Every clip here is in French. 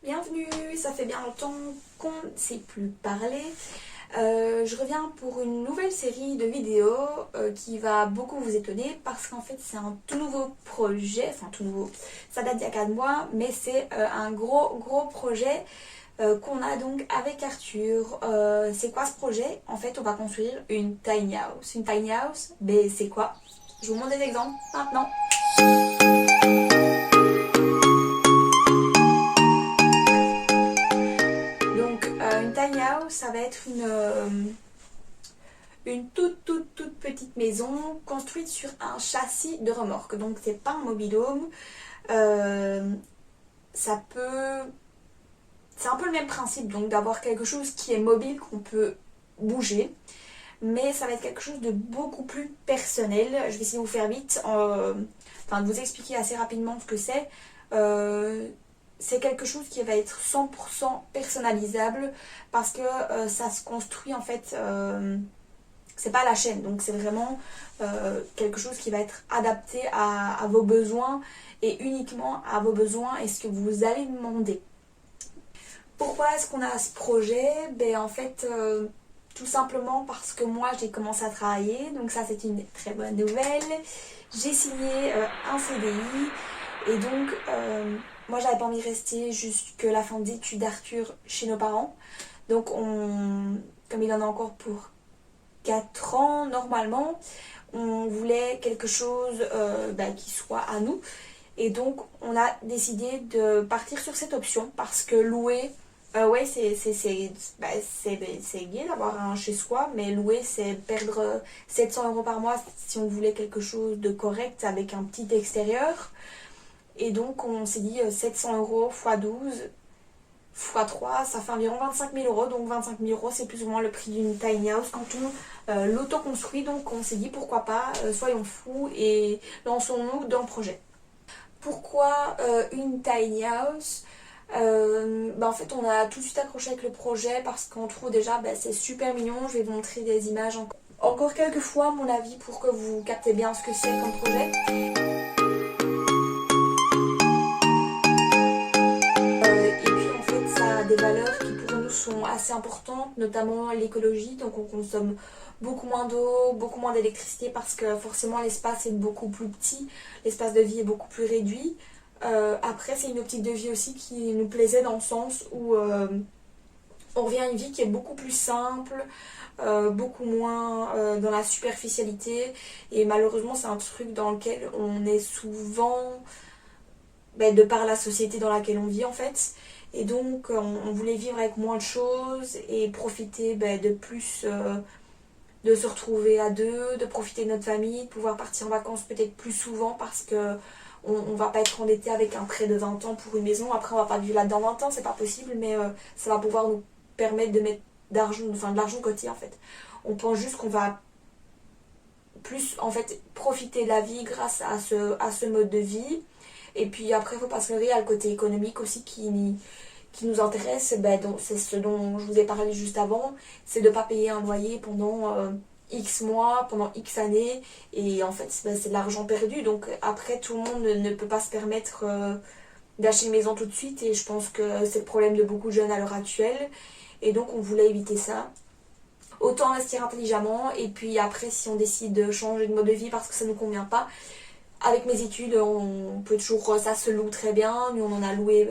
Bienvenue, ça fait bien longtemps qu'on ne s'est plus parlé. Je reviens pour une nouvelle série de vidéos qui va beaucoup vous étonner parce qu'en fait c'est un tout nouveau projet, enfin tout nouveau, ça date d'il y a 4 mois, mais c'est un gros projet qu'on a donc avec Arthur. C'est quoi ce projet? En fait on va construire une tiny house. Une tiny house, mais c'est quoi? Je vous montre des exemples maintenant. Une tiny house, ça va être une toute petite maison construite sur un châssis de remorque. Donc c'est pas un mobil-home. Ça peut... C'est un peu le même principe, donc d'avoir quelque chose qui est mobile, qu'on peut bouger. Mais ça va être quelque chose de beaucoup plus personnel. Je vais essayer de vous faire vite, de vous expliquer assez rapidement ce que c'est. C'est quelque chose qui va être 100% personnalisable parce que ça se construit en fait, c'est pas à la chaîne, donc c'est vraiment quelque chose qui va être adapté à vos besoins et uniquement à vos besoins et ce que vous allez demander. Pourquoi est-ce qu'on a ce projet? En fait, tout simplement parce que moi j'ai commencé à travailler, donc ça c'est une très bonne nouvelle. J'ai signé un CDI et donc moi j'avais pas envie de rester jusqu'à la fin d'études d'Arthur chez nos parents. Donc comme il en a encore pour 4 ans normalement, on voulait quelque chose qui soit à nous. Et donc on a décidé de partir sur cette option parce que louer, ouais c'est gai d'avoir un chez soi, mais louer c'est perdre 700 € par mois si on voulait quelque chose de correct avec un petit extérieur. Et donc on s'est dit 700 € x 12 x 3, ça fait environ 25 000 €. Donc 25 000 € c'est plus ou moins le prix d'une tiny house quand on l'auto-construit. Donc on s'est dit pourquoi pas, soyons fous et lançons-nous dans le projet. Pourquoi une tiny house? En fait on a tout de suite accroché avec le projet parce qu'on trouve déjà c'est super mignon. Je vais vous montrer des images encore quelques fois à mon avis pour que vous captez bien ce que c'est comme projet. Et puis en fait ça a des valeurs qui pour nous sont assez importantes, notamment l'écologie. Donc on consomme beaucoup moins d'eau, beaucoup moins d'électricité parce que forcément l'espace est beaucoup plus petit, l'espace de vie est beaucoup plus réduit. Après c'est une optique de vie aussi qui nous plaisait dans le sens où on revient à une vie qui est beaucoup plus simple, beaucoup moins dans la superficialité, et malheureusement c'est un truc dans lequel on est souvent de par la société dans laquelle on vit en fait. Et donc on voulait vivre avec moins de choses et profiter de plus, de se retrouver à deux, de profiter de notre famille, de pouvoir partir en vacances peut-être plus souvent parce que on va pas être endetté avec un prêt de 20 ans pour une maison. Après on va pas vivre là-dedans 20 ans, c'est pas possible, mais ça va pouvoir nous permettre de mettre de l'argent de côté en fait. On pense juste qu'on va plus en fait profiter de la vie grâce à ce mode de vie. Et puis après il faut pas se leurrer, il y a le côté économique aussi qui nous intéresse. Donc c'est ce dont je vous ai parlé juste avant, c'est de ne pas payer un loyer pendant X mois, pendant X années, et en fait c'est de l'argent perdu. Donc après tout le monde ne peut pas se permettre d'acheter une maison tout de suite, et je pense que c'est le problème de beaucoup de jeunes à l'heure actuelle, et donc on voulait éviter ça. Autant investir intelligemment, et puis après si on décide de changer de mode de vie parce que ça ne nous convient pas, avec mes études on peut toujours, ça se loue très bien. Nous on en a loué,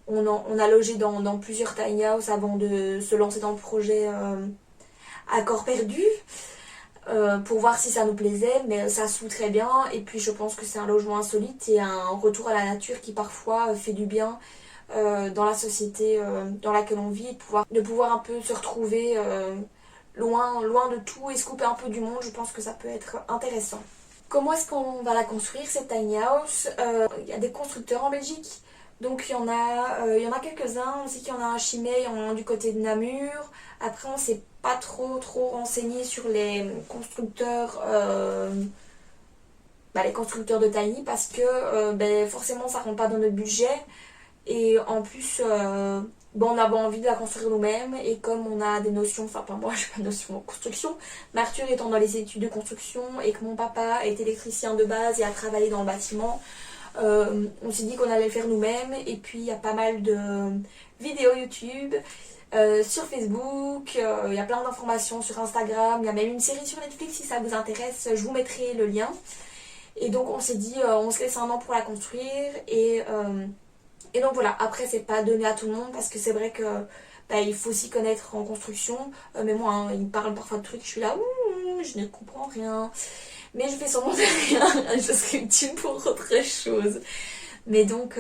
on a logé dans plusieurs tiny house avant de se lancer dans le projet à corps perdu, pour voir si ça nous plaisait, mais ça se loue très bien. Et puis je pense que c'est un logement insolite et un retour à la nature qui parfois fait du bien dans la société dans laquelle on vit, de pouvoir un peu se retrouver loin de tout et se couper un peu du monde. Je pense que ça peut être intéressant. Comment est-ce qu'on va la construire cette tiny house? Il y a des constructeurs en Belgique, donc il y en a quelques-uns. On sait qu'il y en a un à Chimay, il y en a un du côté de Namur. Après on s'est pas trop renseigné sur les constructeurs de tiny parce que forcément ça rentre pas dans notre budget. Et en plus, on avait envie de la construire nous-mêmes. Et comme on a des notions, enfin pas moi, j'ai pas de notion en construction, mais Arthur étant dans les études de construction et que mon papa est électricien de base et a travaillé dans le bâtiment, On s'est dit qu'on allait le faire nous-mêmes et puis il y a pas mal de vidéos YouTube. Sur Facebook, il y a plein d'informations sur Instagram, il y a même une série sur Netflix si ça vous intéresse, je vous mettrai le lien. Et donc on s'est dit on se laisse un an pour la construire et donc voilà, après c'est pas donné à tout le monde parce que c'est vrai que il faut s'y connaître en construction, mais moi hein, il me parle parfois de trucs, je suis là je ne comprends rien, mais je fais sûrement rien, je serai utile pour autre chose. Mais donc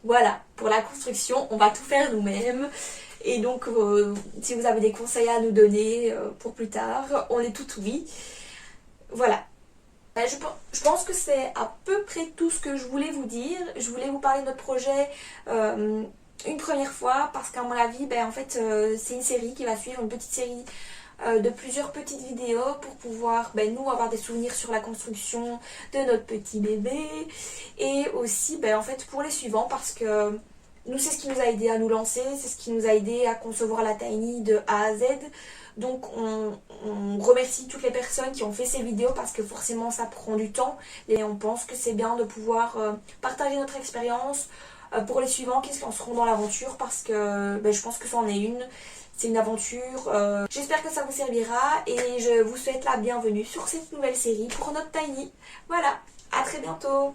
voilà, pour la construction on va tout faire nous-mêmes. Et donc, si vous avez des conseils à nous donner pour plus tard, on est tout oui. Voilà. Je pense que c'est à peu près tout ce que je voulais vous dire. Je voulais vous parler de notre projet une première fois parce qu'à mon avis, en fait, c'est une série qui va suivre, une petite série de plusieurs petites vidéos pour pouvoir, nous, avoir des souvenirs sur la construction de notre petit bébé. Et aussi, en fait, pour les suivants parce que nous, c'est ce qui nous a aidé à nous lancer, c'est ce qui nous a aidé à concevoir la Tiny de A à Z. Donc on remercie toutes les personnes qui ont fait ces vidéos parce que forcément ça prend du temps et on pense que c'est bien de pouvoir partager notre expérience pour les suivants qui se lanceront dans l'aventure parce que je pense que ça en est une. C'est une aventure. J'espère que ça vous servira et je vous souhaite la bienvenue sur cette nouvelle série pour notre Tiny. Voilà, à très bientôt.